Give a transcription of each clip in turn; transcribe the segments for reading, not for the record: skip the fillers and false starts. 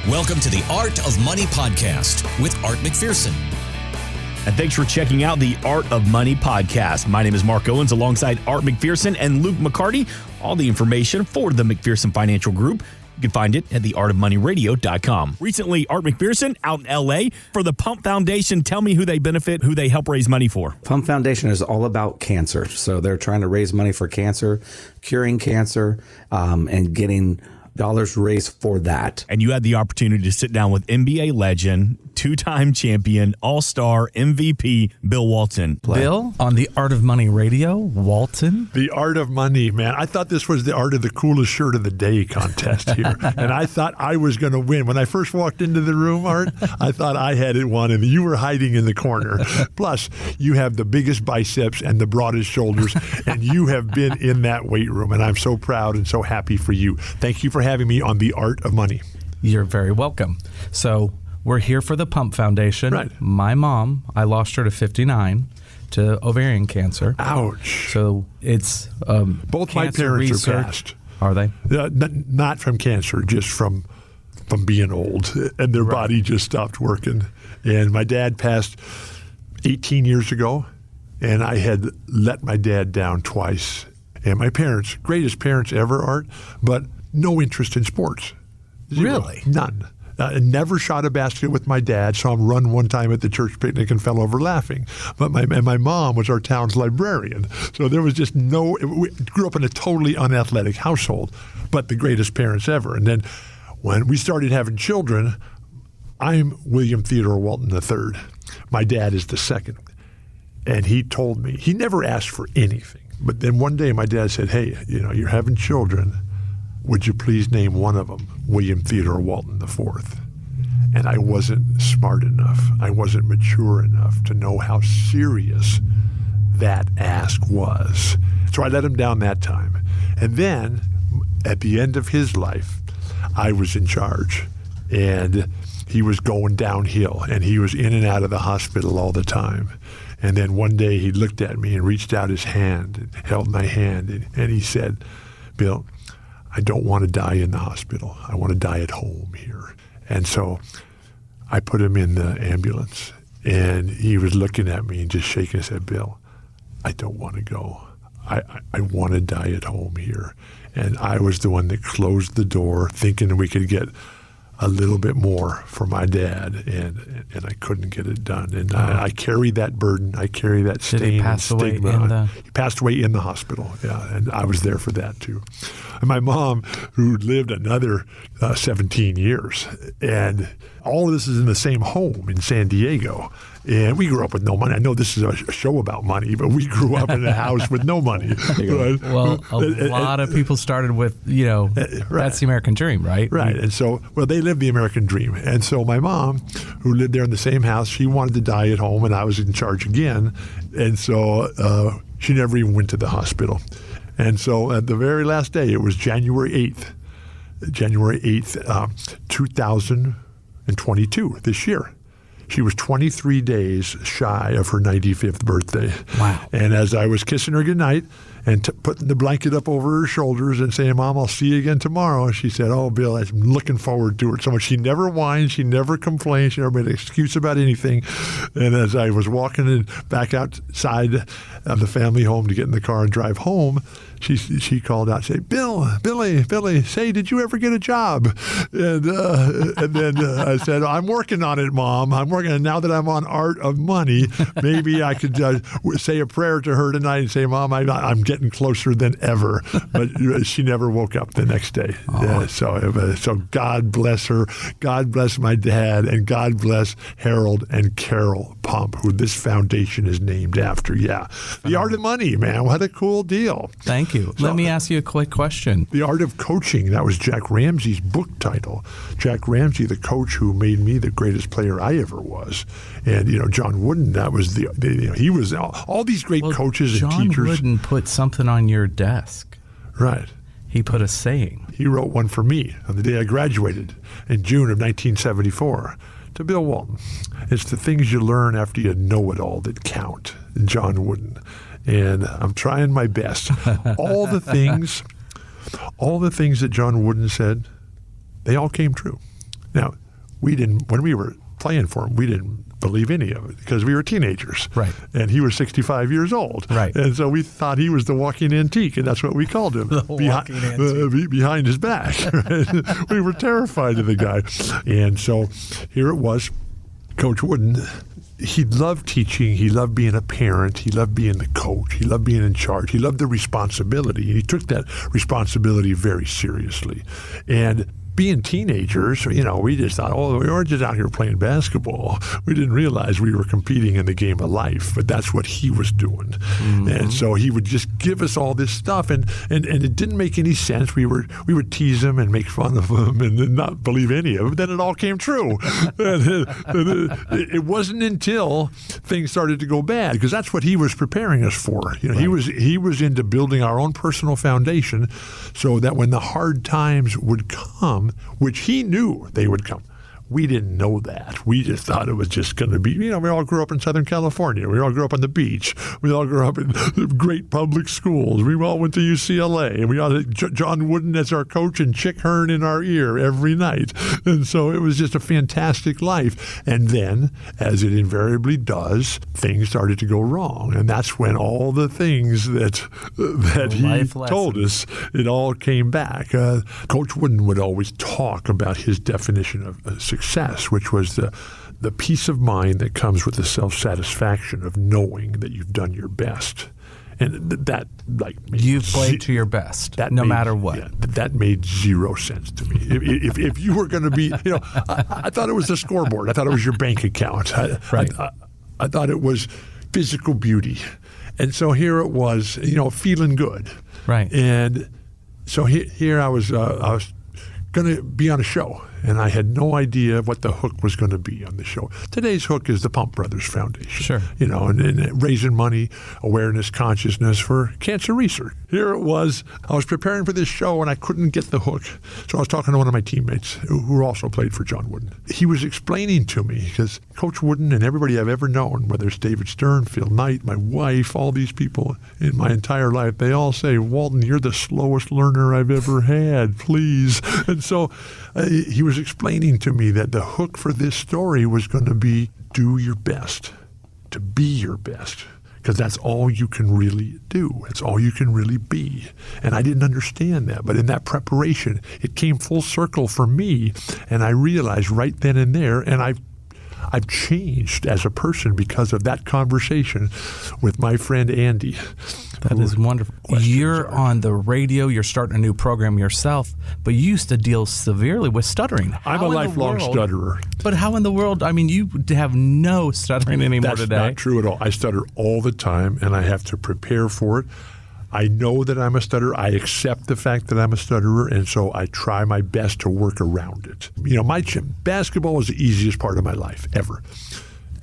Welcome to the Art of Money podcast with Art McPherson. And thanks for checking out the Art of Money podcast. My name is Mark Owens alongside Art McPherson and Luke McCarty. All the information for the McPherson Financial Group, you can find it at theartofmoneyradio.com. Recently, Art McPherson out in L.A. for the Pump Foundation. Tell me who they benefit, who they help raise money for. Pump Foundation is all about cancer. So they're trying to raise money for cancer, curing cancer, and getting dollars raised for that. And you had the opportunity to sit down with NBA legend, two-time champion, all-star, MVP, Bill Walton. Bill, on the Art of Money Radio, Walton. The Art of Money, man. I thought this was the Art of the Coolest Shirt of the Day contest here. And I thought I was going to win. When I first walked into the room, Art, I thought I had it won, and you were hiding in the corner. Plus, you have the biggest biceps and the broadest shoulders, and you have been in that weight room, and I'm so proud and so happy for you. Thank you for having me on the Art of Money. You're very welcome. So we're here for the Pump Foundation. Right. My mom, I lost her to 59 to ovarian cancer. Ouch. So it's Both my parents research. are passed. Are they? Not from cancer, just from being old, and their body just stopped working. And my dad passed 18 years ago, and I had let my dad down twice. And my parents, greatest parents ever, Art, but no interest in sports. Zero. Really? None. I never shot a basket with my dad, saw him run one time at the church picnic and fell over laughing. But my mom was our town's librarian. So there was just we grew up in a totally unathletic household, but the greatest parents ever. And then when we started having children, I'm William Theodore Walton III. My dad is the second. And he told me, he never asked for anything. But then one day my dad said, hey, you're having children. Would you please name one of them William Theodore Walton IV? And I wasn't smart enough. I wasn't mature enough to know how serious that ask was. So I let him down that time. And then at the end of his life, I was in charge. And he was going downhill. And he was in and out of the hospital all the time. And then one day he looked at me and reached out his hand and held my hand. And he said, Bill, I don't want to die in the hospital. I want to die at home here. And so I put him in the ambulance, and he was looking at me and just shaking his head, Bill, I don't want to go. I want to die at home here. And I was the one that closed the door thinking we could get a little bit more for my dad, and I couldn't get it done. And I carry that burden. I carry that stain and stigma. He passed away in the hospital, yeah, and I was there for that too. And my mom, who lived another 17 years, and all of this is in the same home in San Diego. And we grew up with no money. I know this is a show about money, but we grew up in a house with no money. Right? Well, a lot of people started with, that's the American dream, right? Right. And so, they lived the American dream. And so my mom, who lived there in the same house, she wanted to die at home, and I was in charge again. And so she never even went to the hospital. And so at the very last day, it was January 8th, 2022, this year. She was 23 days shy of her 95th birthday. Wow. And as I was kissing her goodnight and putting the blanket up over her shoulders and saying, Mom, I'll see you again tomorrow, she said, oh, Bill, I'm looking forward to it so much. She never whined. She never complained. She never made an excuse about anything. And as I was walking back outside of the family home to get in the car and drive home, she called out, say, Billy, say, did you ever get a job? And then I said, I'm working on it, Mom. I'm working on it. Now that I'm on Art of Money, maybe I could say a prayer to her tonight and say, Mom, I'm getting closer than ever. But she never woke up the next day. So God bless her. God bless my dad. And God bless Harold and Carol Pump, who this foundation is named after. Yeah. The Art of Money, man. What a cool deal. Thank you. Let me ask you a quick question. The Art of Coaching, that was Jack Ramsey's book title. Jack Ramsey, the coach who made me the greatest player I ever was. And, John Wooden, that was he was all these great coaches and teachers. John Wooden put something on your desk. Right. He put a saying. He wrote one for me on the day I graduated in June of 1974 to Bill Walton. It's the things you learn after you know it all that count. John Wooden. And I'm trying my best. All the things that John Wooden said, they all came true. Now, when we were playing for him, we didn't believe any of it because we were teenagers. Right. And he was 65 years old. Right. And so we thought he was the walking antique, and that's what we called him. Walking antique. Behind his back. Right? We were terrified of the guy. And so here it was. Coach Wooden, he loved teaching. He loved being a parent. He loved being the coach. He loved being in charge. He loved the responsibility. And he took that responsibility very seriously. And being teenagers, we just thought, we were just out here playing basketball. We didn't realize we were competing in the game of life, but that's what he was doing. Mm-hmm. And so he would just give us all this stuff, and it didn't make any sense. We would tease him and make fun of him and not believe any of it. But then it all came true. and it wasn't until things started to go bad, because that's what he was preparing us for. Right. He was into building our own personal foundation, so that when the hard times would come, which he knew they would come. We didn't know that. We just thought it was just going to be, we all grew up in Southern California. We all grew up on the beach. We all grew up in great public schools. We all went to UCLA. And we all had John Wooden as our coach and Chick Hearn in our ear every night. And so it was just a fantastic life. And then, as it invariably does, things started to go wrong. And that's when all the things that he told us, it all came back. Coach Wooden would always talk about his definition of success, which was the peace of mind that comes with the self-satisfaction of knowing that you've done your best. And that, you've played to your best, no matter what. Yeah, that made zero sense to me. If you were going to be, I thought it was the scoreboard. I thought it was your bank account. I thought it was physical beauty. And so here it was, feeling good. Right. And so here I was going to be on a show, and I had no idea what the hook was going to be on the show. Today's hook is the Pump Brothers Foundation. Sure. And raising money, awareness, consciousness for cancer research. Here it was. I was preparing for this show, and I couldn't get the hook. So I was talking to one of my teammates who also played for John Wooden. He was explaining to me, because Coach Wooden and everybody I've ever known, whether it's David Stern, Phil Knight, my wife, all these people in my entire life, they all say, Walton, you're the slowest learner I've ever had, please. And so he was explaining to me that the hook for this story was going to be do your best, to be your best, because that's all you can really do. It's all you can really be. And I didn't understand that. But in that preparation, it came full circle for me. And I realized right then and there, and I've changed as a person because of that conversation with my friend Andy. That is wonderful. You're on the radio. You're starting a new program yourself, but you used to deal severely with stuttering. I'm a lifelong stutterer. But how in the world? I mean, you have no stuttering anymore today. That's not true at all. I stutter all the time, and I have to prepare for it. I know that I'm a stutterer. I accept the fact that I'm a stutterer, and so I try my best to work around it. Basketball was the easiest part of my life ever.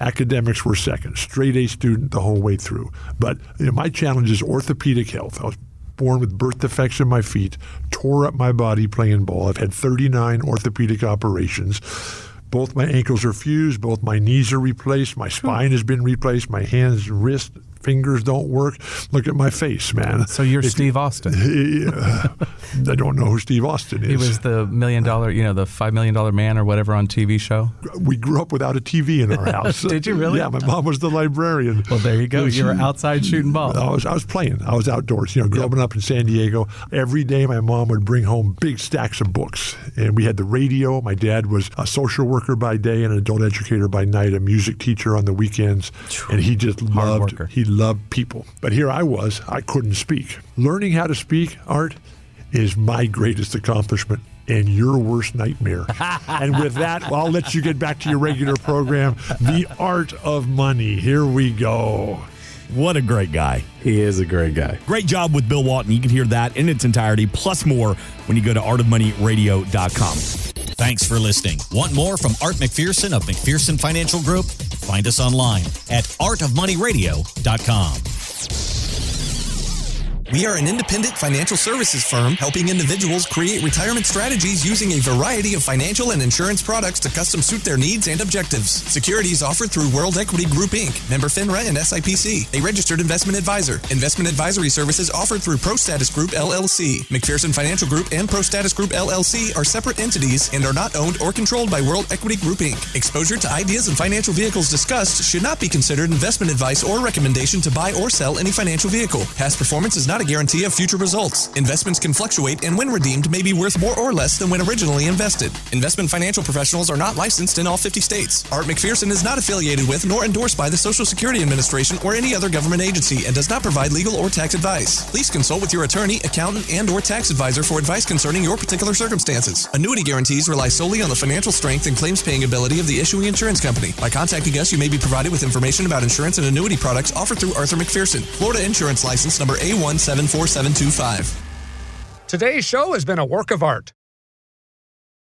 Academics were second. Straight A student the whole way through. But my challenge is orthopedic health. I was born with birth defects in my feet, tore up my body playing ball. I've had 39 orthopedic operations. Both my ankles are fused. Both my knees are replaced. My spine has been replaced. My hands, wrists, fingers don't work. Look at my face, man. So you're Steve Austin. I don't know who Steve Austin is. He was the $1 million, the $5 million man or whatever on TV show. We grew up without a TV in our house. Did you really? Yeah, my mom was the librarian. Well, there you go. You were outside shooting balls. I was playing. I was outdoors. Growing up in San Diego, every day my mom would bring home big stacks of books. And we had the radio. My dad was a social worker by day and an adult educator by night, a music teacher on the weekends. And he just loved people. But here I was. I couldn't speak. Learning how to speak, Art, is my greatest accomplishment and your worst nightmare. And with that, I'll let you get back to your regular program, The Art of Money. Here we go. What a great guy. He is a great guy. Great job with Bill Walton. You can hear that in its entirety, plus more, when you go to artofmoneyradio.com. Thanks for listening. Want more from Art McPherson of McPherson Financial Group? Find us online at artofmoneyradio.com. We are an independent financial services firm helping individuals create retirement strategies using a variety of financial and insurance products to custom suit their needs and objectives. Securities offered through World Equity Group, Inc., member FINRA and SIPC, a registered investment advisor. Investment advisory services offered through ProStatus Group, LLC. McPherson Financial Group and ProStatus Group, LLC are separate entities and are not owned or controlled by World Equity Group, Inc. Exposure to ideas and financial vehicles discussed should not be considered investment advice or recommendation to buy or sell any financial vehicle. Past performance is not a guarantee of future results. Investments can fluctuate and when redeemed may be worth more or less than when originally invested. Investment financial professionals are not licensed in all 50 states. Art McPherson is not affiliated with nor endorsed by the Social Security Administration or any other government agency and does not provide legal or tax advice. Please consult with your attorney, accountant, and or tax advisor for advice concerning your particular circumstances. Annuity guarantees rely solely on the financial strength and claims paying ability of the issuing insurance company. By contacting us, you may be provided with information about insurance and annuity products offered through Arthur McPherson. Florida Insurance License number A174725. Today's show has been a work of art.